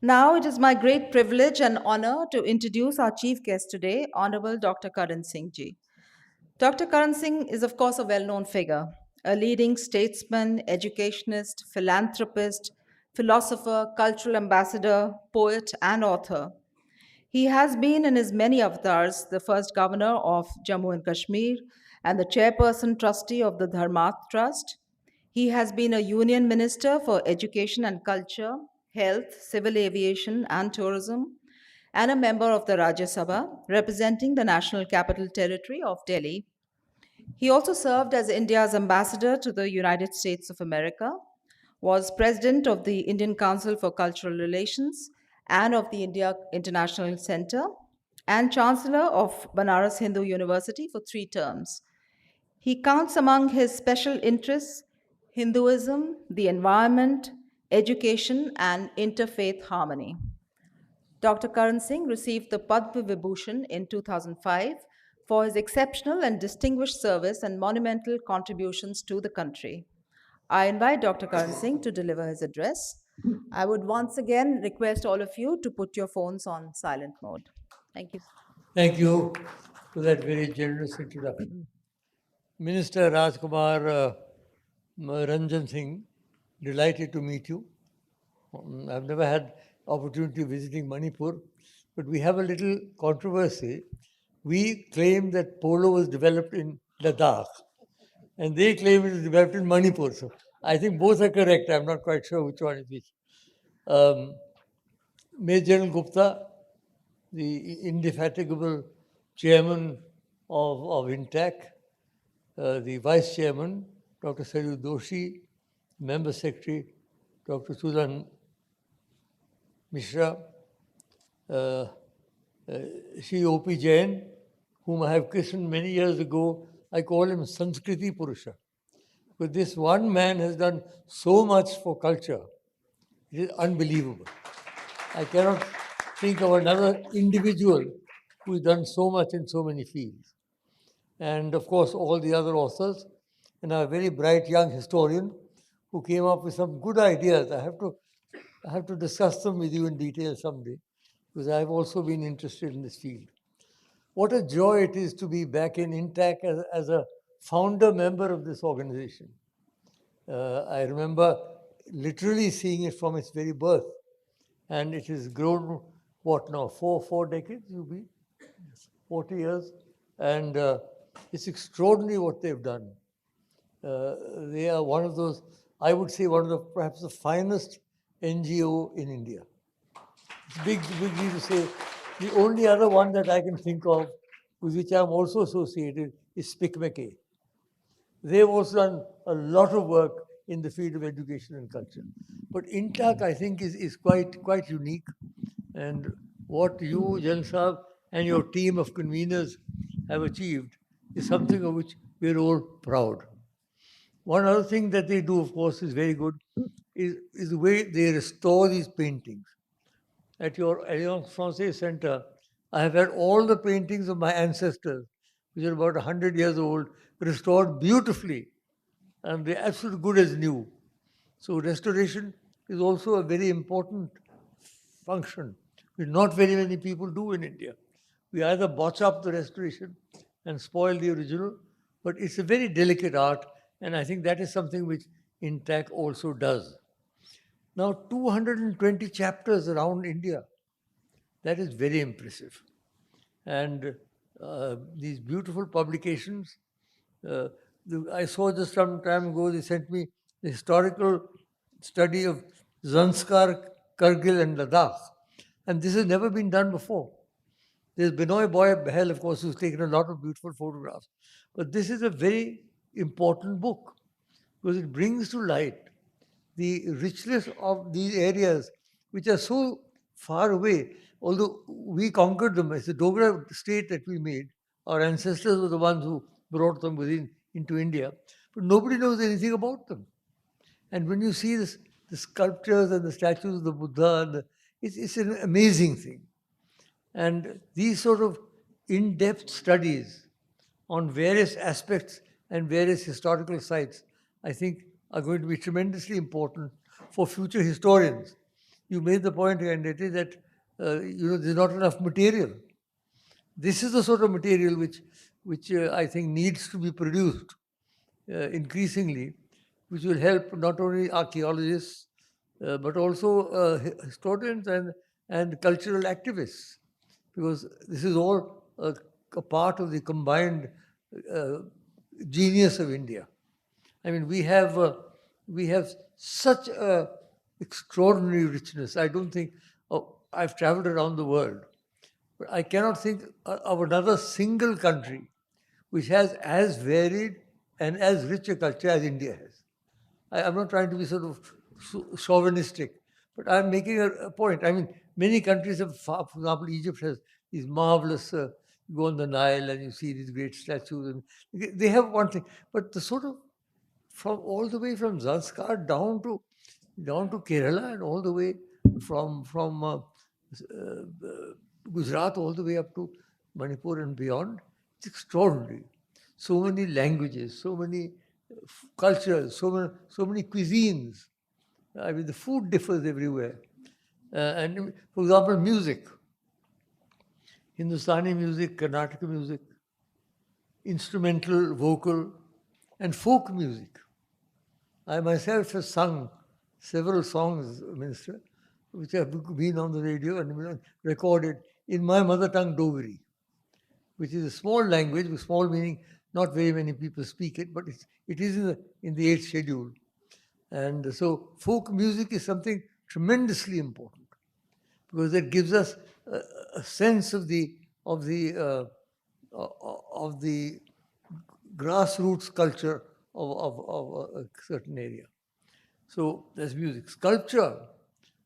Now it is my great privilege and honor to introduce our chief guest today, Honorable Dr. Karan Singh ji. Dr. Karan Singh is, of course, a well known figure, a leading statesman, educationist, philanthropist, philosopher, cultural ambassador, poet, and author. He has been in his many avatars the first governor of Jammu and Kashmir and the chairperson trustee of the Dharmath Trust. He has been a union minister for education and culture, health, civil aviation, and tourism, and a member of the Rajya Sabha representing the National Capital Territory of Delhi. He also served as India's ambassador to the United States of America, was president of the Indian Council for Cultural Relations and of the India International Center, and chancellor of Banaras Hindu University for 3 terms. He counts among his special interests Hinduism, the environment, education, and interfaith harmony. Dr. Karan Singh received the Padma Vibhushan in 2005 for his exceptional and distinguished service and monumental contributions to the country. I invite Dr. Karan Singh to deliver his address. I would once again request all of you to put your phones on silent mode. Thank you. Thank you for that very generous introduction. Minister Rajkumar Ranjan Singh, delighted to meet you. I've never had opportunity of visiting Manipur, but we have a little controversy. We claim that polo was developed in Ladakh, and they claim it was developed in Manipur. So I think both are correct. I'm not quite sure which one is which. Major General Gupta, the indefatigable chairman of INTAC, the vice chairman, Dr. Saryu Doshi, member secretary, Dr. Sudan Mishra, Shri O.P. Jain, whom I have christened many years ago. I call him Sanskriti Purusha. But this one man has done so much for culture. It is unbelievable. I cannot think of another individual who has done so much in so many fields. And of course, all the other authors, and a very bright young historian who came up with some good ideas. I have to discuss them with you in detail someday, because I've also been interested in this field. What a joy it is to be back in INTAC as a founder member of this organization. I remember literally seeing it from its very birth. And it has grown, what now, four decades, you'll be? 40 years. And it's extraordinary what they've done. They are one of those, I would say, one of the perhaps the finest NGO in India. It's big to say. The only other one that I can think of, with which I'm also associated, is SPICMACAY. They've also done a lot of work in the field of education and culture. But INTAC, I think, is quite unique. And what you, Jan Saab, and your team of conveners have achieved is something of which we're all proud. One other thing that they do, of course, is very good, is the way they restore these paintings. At your Alliance Francaise Center, I have had all the paintings of my ancestors, which are about 100 years old, restored beautifully, and they're absolutely good as new. So restoration is also a very important function, which not very many people do in India. We either botch up the restoration and spoil the original, but it's a very delicate art, and I think that is something which INTAC also does. Now, 220 chapters around India. That is very impressive. And these beautiful publications, I saw just some time ago, they sent me the historical study of Zanskar, Kargil, and Ladakh. And this has never been done before. There's Binoy Boy Behel, of course, who's taken a lot of beautiful photographs. But this is a very important book because it brings to light the richness of these areas which are so far away. Although we conquered them, it's the Dogra state that we made. Our ancestors were the ones who brought them into India. But nobody knows anything about them. And when you see the sculptures and the statues of the Buddha, it's an amazing thing. And these sort of in-depth studies on various aspects and various historical sites, I think, are going to be tremendously important for future historians, You made the point, Candidate, that there's not enough material. This is the sort of material which I think needs to be produced increasingly, which will help not only archaeologists but also historians and cultural activists, because this is all a part of the combined uh, genius of India. I mean, we have such a extraordinary richness. I don't think I've traveled around the world, but I cannot think of another single country which has as varied and as rich a culture as India has. I'm not trying to be sort of chauvinistic, but I'm making a point. I mean, many countries have, for example, Egypt has these marvelous, you go on the Nile and you see these great statues, and they have one thing, but the sort of from all the way from Zanskar down to Kerala and all the way from Gujarat all the way up to Manipur and beyond. It's extraordinary. So many languages, so many cultures, so many cuisines. I mean, the food differs everywhere. And for example, music, Hindustani music, Karnataka music, instrumental, vocal, and folk music. I myself have sung several songs, Minister, which have been on the radio and recorded in my mother tongue, Dogri, which is a small language, with small meaning not very many people speak it, but it is in the 8th schedule. And so folk music is something tremendously important, because it gives us a sense of the grassroots culture of a certain area. So there's music. Sculpture,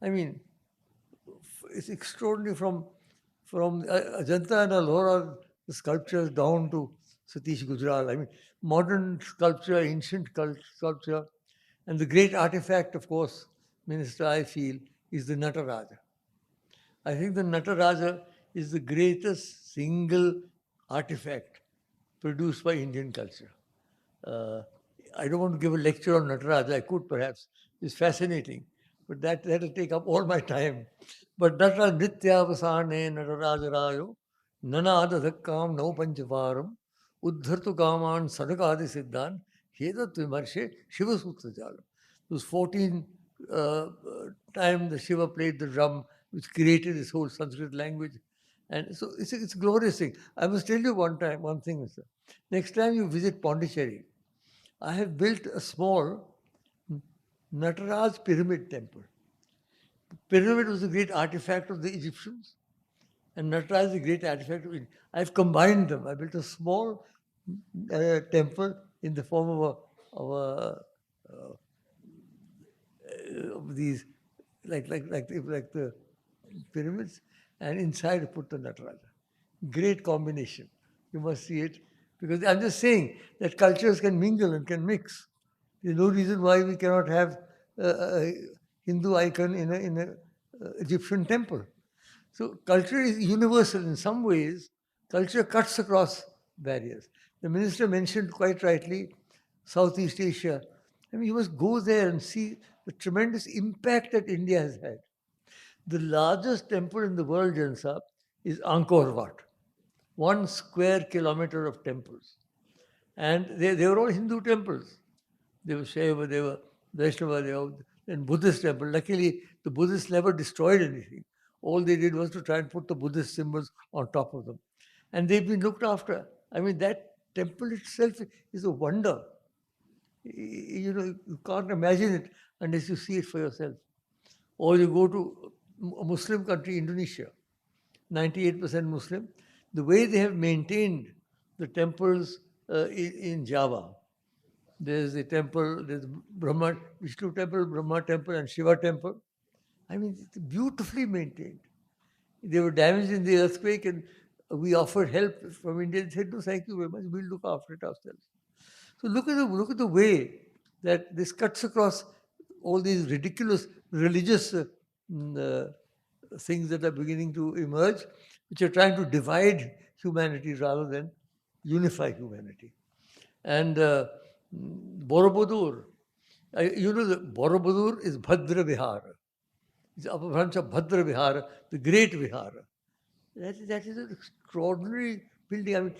I mean, it's extraordinary from Ajanta and Ellora, the sculptures down to Satish Gujral. I mean, modern sculpture, ancient sculpture, and the great artifact, of course, Minister, I feel, is the Nataraja. I think the Nataraja is the greatest single artifact produced by Indian culture. Uh, I don't want to give a lecture on Nataraja. I could perhaps. It's fascinating, but that'll take up all my time. But Nataraja Nityavasane Nataraja Rayo Nanada Dhakkam No Panchavaram Uddhartu Kaman Sadakadi Siddhan Hedat Vimarshe Shiva Sutra Jalam. Those 14 times the Shiva played the drum, which created this whole Sanskrit language. And so it's a glorious thing. I must tell you one thing, Mr. Next time you visit Pondicherry, I have built a small Nataraj pyramid temple. Pyramid was a great artifact of the Egyptians, and Nataraj is a great artifact of India. I've combined them. I built a small temple in the form of these, like the pyramids, and inside I put the Nataraja. Great combination. You must see it, because I'm just saying that cultures can mingle and can mix. There's no reason why we cannot have a Hindu icon in a Egyptian temple. So culture is universal in some ways. Culture cuts across barriers. The minister mentioned quite rightly Southeast Asia. I mean, you must go there and see the tremendous impact that India has had. The largest temple in the world, Jansa, is Angkor Wat, 1 square kilometer of temples. And they were all Hindu temples. They were Shaiva, they were Vaishnava, they were and Buddhist temple. Luckily, the Buddhists never destroyed anything. All they did was to try and put the Buddhist symbols on top of them. And they've been looked after. I mean, that temple itself is a wonder. You can't imagine it unless you see it for yourself. Or you go to a Muslim country, Indonesia, 98% Muslim. The way they have maintained the temples in Java, there's the temple, there's Brahma, Vishnu temple, Brahma temple, and Shiva temple. I mean, it's beautifully maintained. They were damaged in the earthquake, and we offered help from India. They said, no, thank you very much. We'll look after it ourselves. So look at the way that this cuts across all these ridiculous religious things that are beginning to emerge, which are trying to divide humanity rather than unify humanity. And Borobudur, the Borobudur is Bhadra Vihar. It's upper branch of Bhadra Vihara, the Great Vihara. That is an extraordinary building. I mean,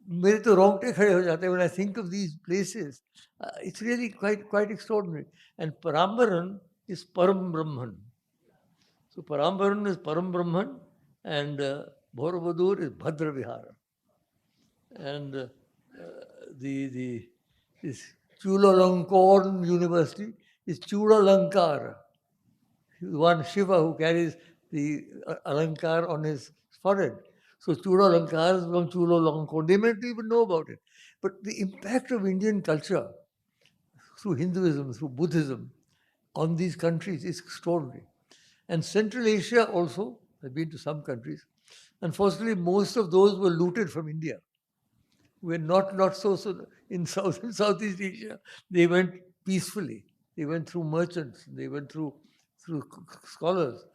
मेरे तो रोंगटे खड़े हो जाते हैं when I think of these places. It's really quite extraordinary. And Parambaran is Param Brahman. So Parambaran is Param Brahman, and Borobudur is Bhadra Vihara. And the this Chulalongkorn University is Chulalankara. One Shiva who carries the Alankar on his forehead. So Chulalankar is from Chulalongkorn. They may not even know about it. But the impact of Indian culture through Hinduism, through Buddhism, on these countries is extraordinary. And Central Asia also, I've been to some countries. Unfortunately, most of those were looted from India. We're not so in South and Southeast Asia. They went peacefully. They went through merchants. They went through scholars.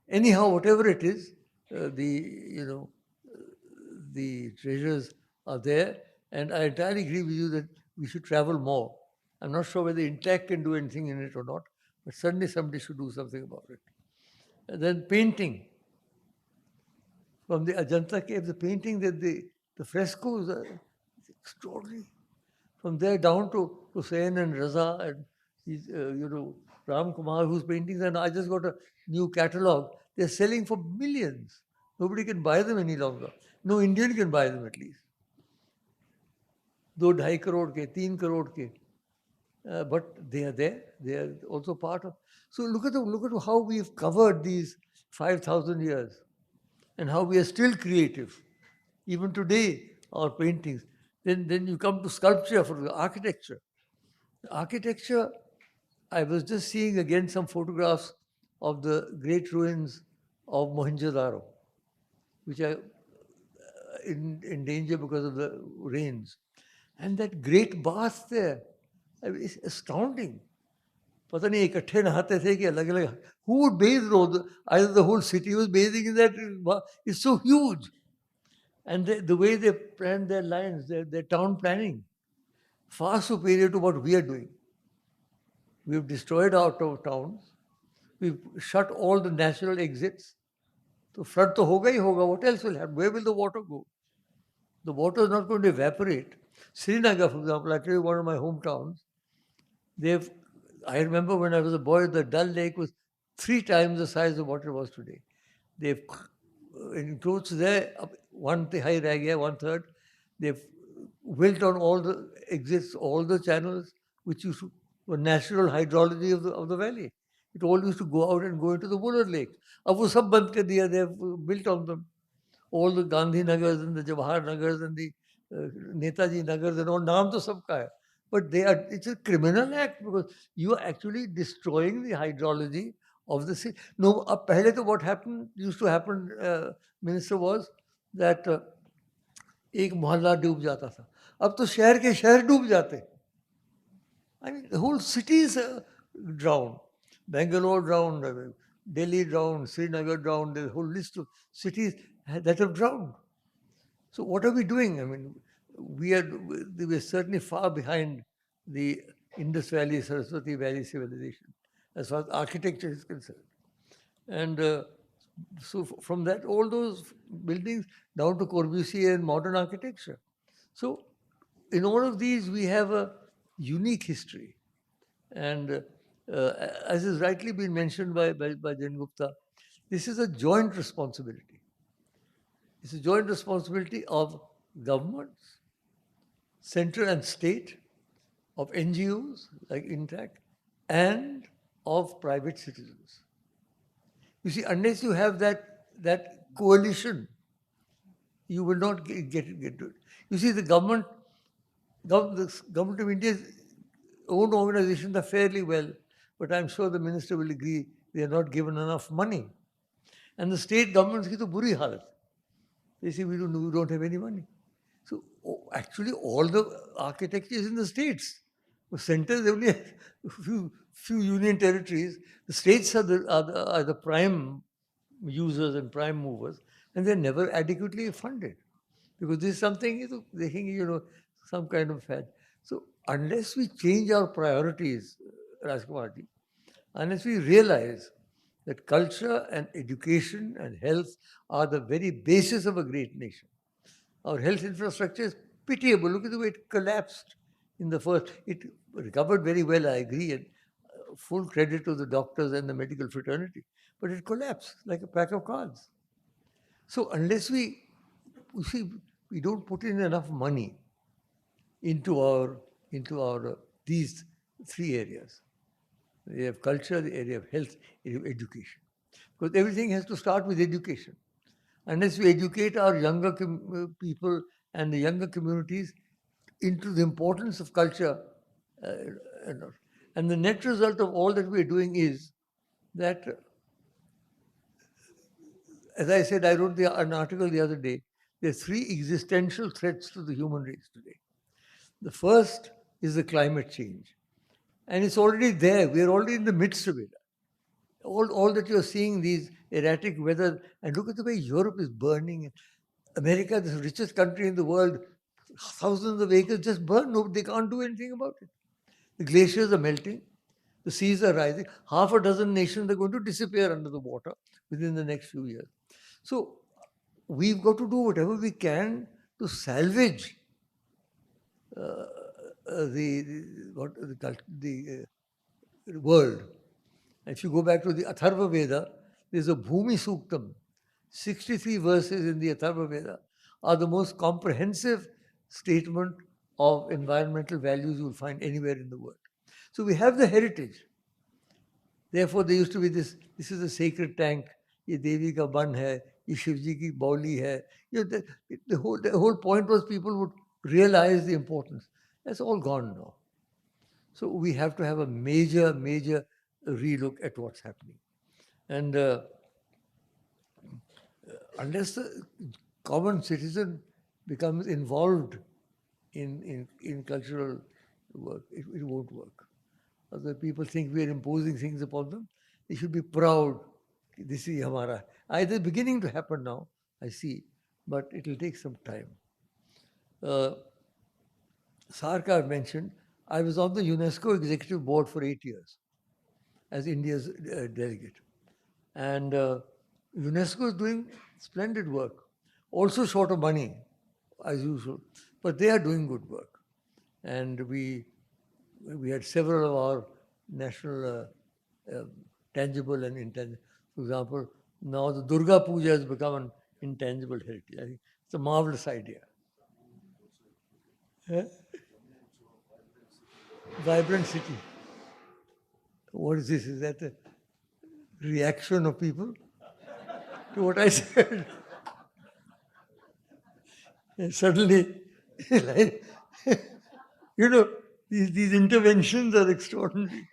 Anyhow, whatever it is, the treasures are there, and I entirely agree with you that we should travel more. I'm not sure whether Intact can do anything in it or not, but certainly somebody should do something about it. And then painting. From the Ajanta cave, the painting that the frescoes are extraordinary. From there down to Hussain and Raza and Ram Kumar, whose paintings, and I just got a new catalogue. They're selling for millions. Nobody can buy them any longer. No Indian can buy them at least. 2-2.5 crore ke, 3 crore ke. But they are there. They are also part of. So look at how we've covered these 5,000 years, and how we are still creative. Even today, our paintings. Then you come to sculpture, for the architecture. The architecture, I was just seeing again some photographs of the great ruins of Mohenjo-daro, which are in danger because of the rains. And that great bath there, I mean, it's astounding. पता नहीं इकट्ठे नहाते थे कि अलग अलग. Who would bathe road? Either the whole city was bathing in that. It's so huge. And the way they plan their lines, their town planning, far superior to what we are doing. We've destroyed our towns. We've shut all the natural exits. So flood to hoga hi hoga. What else will happen? Where will the water go? The water is not going to evaporate. Srinagar, for example, I tell you one of my hometowns. I remember when I was a boy, the Dal Lake was 3 times the size of what it was today. They've encroached there, one tihai reh gaya, 1/3. They've built on all the exits, all the channels, which were natural hydrology of the valley. It all used to go out and go into the Buller Lake. Ab wo sab band kar diya, they've built on them. All the Gandhi Nagars and the Jawahar Nagars and the Netaji Nagars and all, naam to sabka hai. But it's a criminal act because you are actually destroying the hydrology of the city. No, pehle to what used to happen, minister, was that एक मोहल्ला डूब जाता था. अब तो शहर के शहर डूब जाते. I mean, the whole city is drowned. Bangalore drowned, Delhi drowned, Srinagar drowned. There's a whole list of cities that have drowned. So what are we doing? I mean, we're certainly far behind the Indus Valley, Saraswati Valley civilization as far as architecture is concerned. And so from that, all those buildings down to Corbusier and modern architecture. So in all of these, we have a unique history. And as has rightly been mentioned by Jen Gupta, this is a joint responsibility. It's a joint responsibility of governments, central and state, of NGOs like Intact, and of private citizens. You see, unless you have that coalition, you will not get to it. You see, the government of India's own organizations are fairly well, but I'm sure the minister will agree they are not given enough money. And the state governments ki to buri halat. They say we don't have any money. So actually, all the architecture is in the states. The centers only have a few union territories. The states are the prime users and prime movers, and they're never adequately funded because this is something they think some kind of fad. So unless we change our priorities, Rajkumarji, unless we realize that culture and education and health are the very basis of a great nation. Our health infrastructure is pitiable. Look at the way it collapsed in the first. It recovered very well, I agree, and full credit to the doctors and the medical fraternity. But it collapsed like a pack of cards. So unless you see, we don't put in enough money into our these three areas: the area of culture, the area of health, the area of education. Because everything has to start with education. Unless we educate our younger people and the younger communities into the importance of culture, uh, and and the net result of all that we are doing is that, as I said, I wrote an article the other day. There are three existential threats to the human race today. The first is the climate change. And it's already there. We are already in the midst of it. All that you're seeing, these erratic weather, and look at the way Europe is burning. America, the richest country in the world, thousands of acres just burn. No, they can't do anything about it. The glaciers are melting. The seas are rising. Half a dozen nations are going to disappear under the water within the next few years. So we've got to do whatever we can to salvage the world. If you go back to the Atharva Veda, there's a Bhumi Suktam. 63 verses in the Atharva Veda are the most comprehensive statement of environmental values you will find anywhere in the world. So we have the heritage. Therefore, there used to be this is a sacred tank, ये देवी का बन है, ये शिव जी की बावली है. The whole point was people would realize the importance. That's all gone now. So we have to have a major relook at what's happening. And unless the common citizen becomes involved in cultural work, it won't work. Other people think we are imposing things upon them. They should be proud. This is Hamara. It's beginning to happen now, I see, but it will take some time. Sarkar mentioned, I was on the UNESCO Executive Board for 8 years as India's delegate. And UNESCO is doing splendid work, also short of money, as usual, but they are doing good work. And we had several of our national tangible and intangible. For example, now the Durga Puja has become an intangible heritage. I think it's a marvelous idea. Vibrant city. What is this? Is that a reaction of people to what I said? And suddenly, like, these interventions are extraordinary.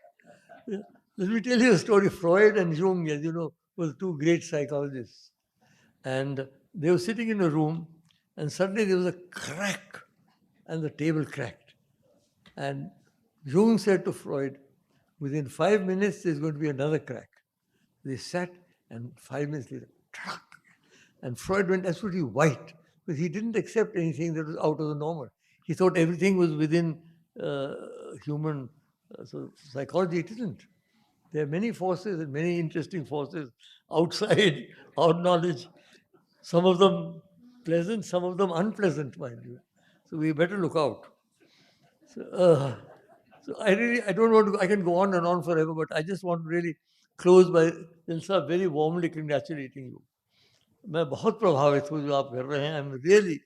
Let me tell you a story. Freud and Jung, as you know, were two great psychologists. And they were sitting in a room, and suddenly there was a crack, and the table cracked. And Jung said to Freud, within 5 minutes, there's going to be another crack. They sat, and 5 minutes later, crack. And Freud went absolutely white, because he didn't accept anything that was out of the normal. He thought everything was within human psychology. It isn't. There are many forces and many interesting forces outside our knowledge. Some of them pleasant, some of them unpleasant, mind you. So we better look out. So I don't want to, I can go on and on forever, but I just want to really close by Ilsa very warmly congratulating you. मैं बहुत प्रभावित हूँ जो आप कर रहे हैं. I'm really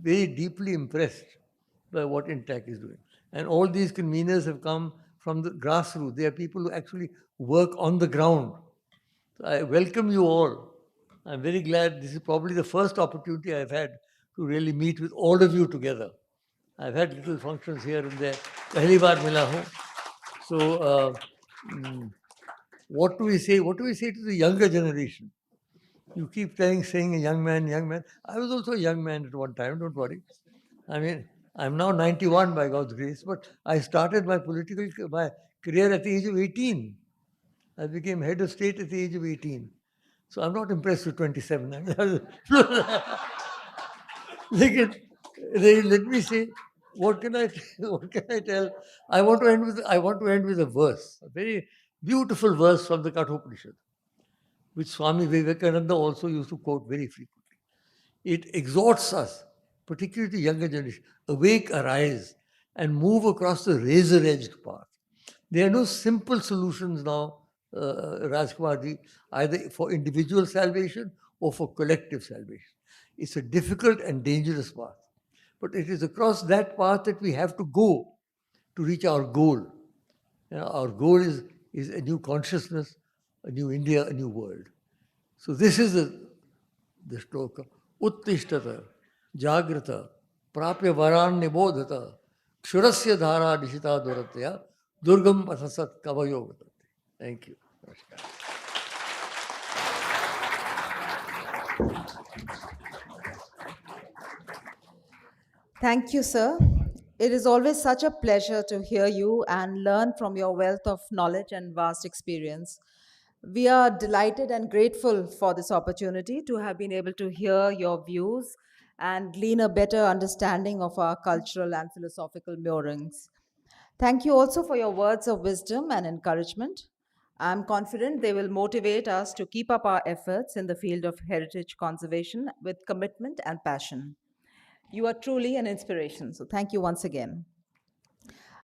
very deeply impressed by what INTAC is doing. And all these conveners have come from the grassroots. They are people who actually work on the ground. So I welcome you all. I'm very glad this is probably the first opportunity I've had to really meet with all of you together. I've had little functions here and there. पहली बार मिला हूँ. So what do we say? What do we say to the younger generation? You keep saying a young man, young man. I was also a young man at one time, don't worry. I mean, I'm now 91 by God's grace, but I started my career at the age of 18. I became head of state at the age of 18. So I'm not impressed with 27. Let me say, what can I tell? I want to end with a verse, a very beautiful verse from the Kathopanishad. which Swami Vivekananda also used to quote very frequently. It exhorts us, particularly the younger generation, awake, arise, and move across the razor edged path. There are no simple solutions now, Rajkumarji, either for individual salvation or for collective salvation. It's a difficult and dangerous path. But it is across that path that we have to go to reach our goal. Our goal is a new consciousness, a new India, a new world. So this is the shloka. Uttishtata, Jagrata, Prapya Varan Nibodhata, Kshurasya Dhara Nishita Duratya, Durgam Pathasat Kavayogata. Thank you. Namaskar. Thank you, sir. It is always such a pleasure to hear you and learn from your wealth of knowledge and vast experience. We are delighted and grateful for this opportunity to have been able to hear your views and glean a better understanding of our cultural and philosophical moorings. Thank you also for your words of wisdom and encouragement. I'm confident they will motivate us to keep up our efforts in the field of heritage conservation with commitment and passion. You are truly an inspiration. So, thank you once again.